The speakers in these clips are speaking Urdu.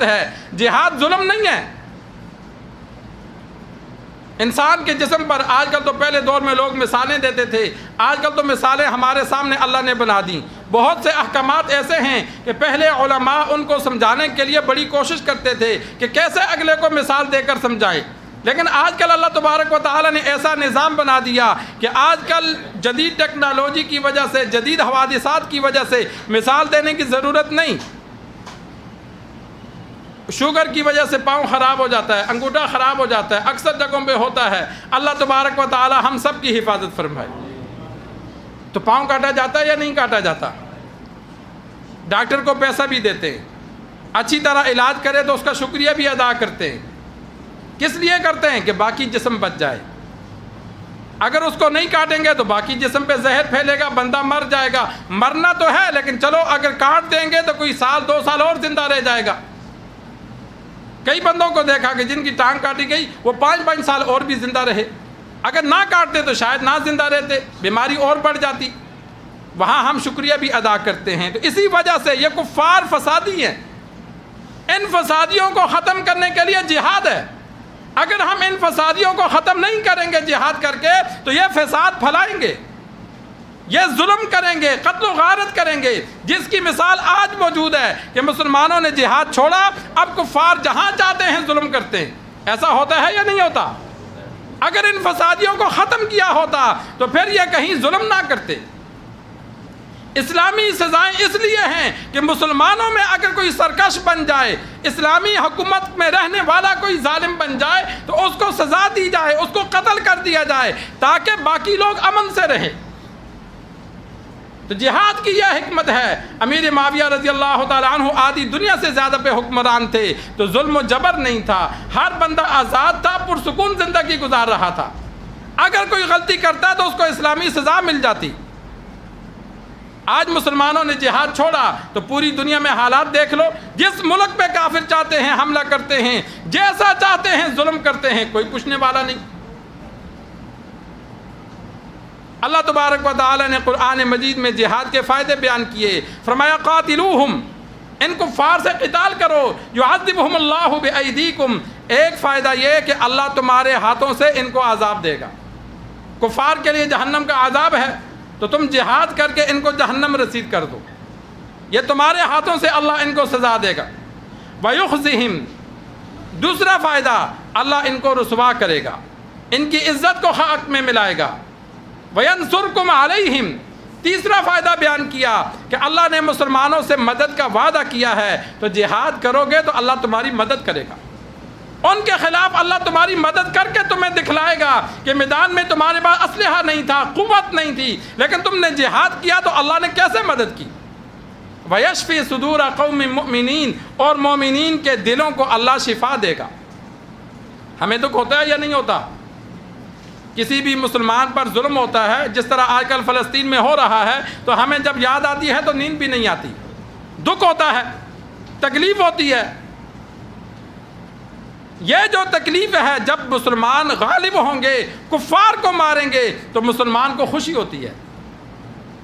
حکمت ہے، جہاد ظلم نہیں ہے۔ انسان کے جسم پر آج کل تو پہلے دور میں لوگ مثالیں دیتے تھے، آج کل تو مثالیں ہمارے سامنے اللہ نے بنا دیں۔ بہت سے احکامات ایسے ہیں کہ پہلے علماء ان کو سمجھانے کے لیے بڑی کوشش کرتے تھے کہ کیسے اگلے کو مثال دے کر سمجھائیں، لیکن آج کل اللہ تبارک و تعالیٰ نے ایسا نظام بنا دیا کہ آج کل جدید ٹیکنالوجی کی وجہ سے، جدید حوادثات کی وجہ سے مثال دینے کی ضرورت نہیں۔ شوگر کی وجہ سے پاؤں خراب ہو جاتا ہے، انگوٹھا خراب ہو جاتا ہے، اکثر جگہوں پہ ہوتا ہے۔ اللہ تبارک و تعالی ہم سب کی حفاظت فرمائے۔ تو پاؤں کاٹا جاتا ہے یا نہیں کاٹا جاتا؟ ڈاکٹر کو پیسہ بھی دیتے ہیں، اچھی طرح علاج کرے تو اس کا شکریہ بھی ادا کرتے ہیں۔ کس لیے کرتے ہیں؟ کہ باقی جسم بچ جائے۔ اگر اس کو نہیں کاٹیں گے تو باقی جسم پہ زہر پھیلے گا، بندہ مر جائے گا۔ مرنا تو ہے لیکن چلو اگر کاٹ دیں گے تو کوئی سال 2 سال اور زندہ رہ جائے گا۔ کئی بندوں کو دیکھا کہ جن کی ٹانگ کاٹی گئی وہ 5 سال اور بھی زندہ رہے۔ اگر نہ کاٹتے تو شاید نہ زندہ رہتے، بیماری اور بڑھ جاتی۔ وہاں ہم شکریہ بھی ادا کرتے ہیں۔ تو اسی وجہ سے یہ کفار فسادی ہیں، ان فسادیوں کو ختم کرنے کے لیے جہاد ہے۔ اگر ہم ان فسادیوں کو ختم نہیں کریں گے جہاد کر کے تو یہ فساد پھیلائیں گے، یہ ظلم کریں گے، قتل و غارت کریں گے، جس کی مثال آج موجود ہے کہ مسلمانوں نے جہاد چھوڑا، اب کفار جہاں چاہتے ہیں ظلم کرتے ہیں۔ ایسا ہوتا ہے یا نہیں ہوتا؟ اگر ان فسادیوں کو ختم کیا ہوتا تو پھر یہ کہیں ظلم نہ کرتے۔ اسلامی سزائیں اس لیے ہیں کہ مسلمانوں میں اگر کوئی سرکش بن جائے، اسلامی حکومت میں رہنے والا کوئی ظالم بن جائے تو اس کو سزا دی جائے، اس کو قتل کر دیا جائے تاکہ باقی لوگ امن سے رہیں۔ تو جہاد کی یہ حکمت ہے۔ امیر معاویہ رضی اللہ تعالیٰ عنہ آدھی دنیا سے زیادہ پہ حکمران تھے تو ظلم و جبر نہیں تھا، ہر بندہ آزاد تھا، پرسکون زندگی گزار رہا تھا۔ اگر کوئی غلطی کرتا تو اس کو اسلامی سزا مل جاتی۔ آج مسلمانوں نے جہاد چھوڑا تو پوری دنیا میں حالات دیکھ لو، جس ملک پہ کافر چاہتے ہیں حملہ کرتے ہیں، جیسا چاہتے ہیں ظلم کرتے ہیں، کوئی پوچھنے والا نہیں۔ اللہ تبارک و تعالی نے قرآن مجید میں جہاد کے فائدے بیان کیے، فرمایا قاتلوہم، ان کفار سے قتال کرو، یعذبہم اللہ بایدیکم، ایک فائدہ یہ کہ اللہ تمہارے ہاتھوں سے ان کو عذاب دے گا۔ کفار کے لیے جہنم کا عذاب ہے تو تم جہاد کر کے ان کو جہنم رسید کر دو، یہ تمہارے ہاتھوں سے اللہ ان کو سزا دے گا۔ ویخزہم، دوسرا فائدہ اللہ ان کو رسوا کرے گا، ان کی عزت کو خاک میں ملائے گا۔ وینصرکم علیہم، تیسرا فائدہ بیان کیا کہ اللہ نے مسلمانوں سے مدد کا وعدہ کیا ہے، تو جہاد کرو گے تو اللہ تمہاری مدد کرے گا۔ ان کے خلاف اللہ تمہاری مدد کر کے تمہیں دکھلائے گا کہ میدان میں تمہارے پاس اسلحہ نہیں تھا، قوت نہیں تھی، لیکن تم نے جہاد کیا تو اللہ نے کیسے مدد کی۔ وَيَشْفِي صُدُورَ قَوْمٍ مُؤْمِنِينَ، اور مومنین کے دلوں کو اللہ شفا دے گا۔ ہمیں دکھ ہوتا ہے یا نہیں ہوتا؟ کسی بھی مسلمان پر ظلم ہوتا ہے، جس طرح آج کل فلسطین میں ہو رہا ہے، تو ہمیں جب یاد آتی ہے تو نیند بھی نہیں آتی، دکھ ہوتا ہے، تکلیف ہوتی ہے۔ یہ جو تکلیف ہے، جب مسلمان غالب ہوں گے، کفار کو ماریں گے تو مسلمان کو خوشی ہوتی ہے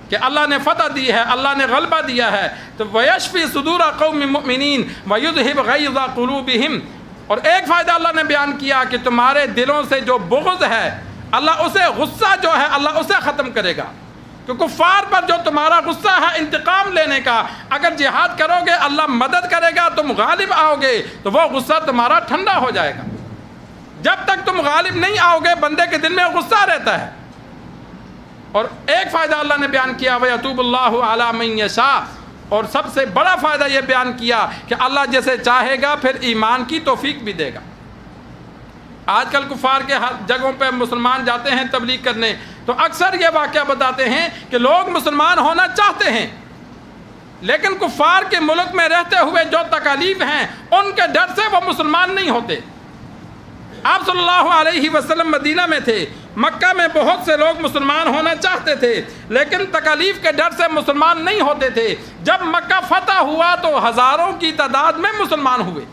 کہ اللہ نے فتح دی ہے، اللہ نے غلبہ دیا ہے۔ تو وَيَشْفِي صُدُورَ قَوْمٍ مُؤْمِنِينَ وَيُذْهِبْ غَيْظَ قُلُوبِهِمْ، اور ایک فائدہ اللہ نے بیان کیا کہ تمہارے دلوں سے جو بغض ہے، اللہ اسے، غصہ جو ہے اللہ اسے ختم کرے گا۔ کہ کفار پر جو تمہارا غصہ ہے انتقام لینے کا، اگر جہاد کرو گے اللہ مدد کرے گا، تم غالب آؤ گے تو وہ غصہ تمہارا ٹھنڈا ہو جائے گا۔ جب تک تم غالب نہیں آؤ گے بندے کے دل میں غصہ رہتا ہے۔ اور ایک فائدہ اللہ نے بیان کیا وَيَتُوبُ اللَّهُ عَلَى مَن يَشَاءُ، اور سب سے بڑا فائدہ یہ بیان کیا کہ اللہ جیسے چاہے گا پھر ایمان کی توفیق بھی دے گا۔ آج کل کفار کے جگہوں پہ مسلمان جاتے ہیں تبلیغ کرنے تو اکثر یہ واقعہ بتاتے ہیں کہ لوگ مسلمان ہونا چاہتے ہیں، لیکن کفار کے ملک میں رہتے ہوئے جو تکالیف ہیں ان کے ڈر سے وہ مسلمان نہیں ہوتے۔ آپ صلی اللہ علیہ وسلم مدینہ میں تھے، مکہ میں بہت سے لوگ مسلمان ہونا چاہتے تھے لیکن تکالیف کے ڈر سے مسلمان نہیں ہوتے تھے۔ جب مکہ فتح ہوا تو ہزاروں کی تعداد میں مسلمان ہوئے،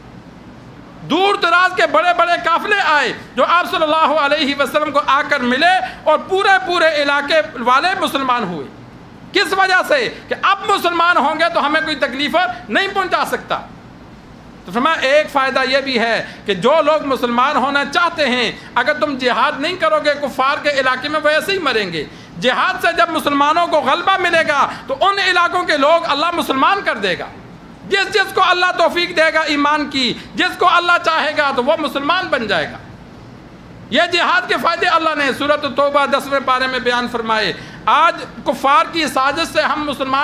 دور دراز کے بڑے بڑے قافلے آئے جو آپ صلی اللہ علیہ وسلم کو آ کر ملے اور پورے علاقے والے مسلمان ہوئے۔ کس وجہ سے؟ کہ اب مسلمان ہوں گے تو ہمیں کوئی تکلیف نہیں پہنچا سکتا۔ تو فرمایا ایک فائدہ یہ بھی ہے کہ جو لوگ مسلمان ہونا چاہتے ہیں، اگر تم جہاد نہیں کرو گے کفار کے علاقے میں، وہ ایسے ہی مریں گے۔ جہاد سے جب مسلمانوں کو غلبہ ملے گا تو ان علاقوں کے لوگ اللہ مسلمان کر دے گا۔ جس کو اللہ توفیق دے گا ایمان کی، جس کو اللہ چاہے گا تو وہ مسلمان بن جائے گا۔ یہ جہاد کے فائدے اللہ نے سورۃ توبہ 10ویں پارے میں بیان فرمائے۔ آج کفار کی سازش سے ہم مسلمان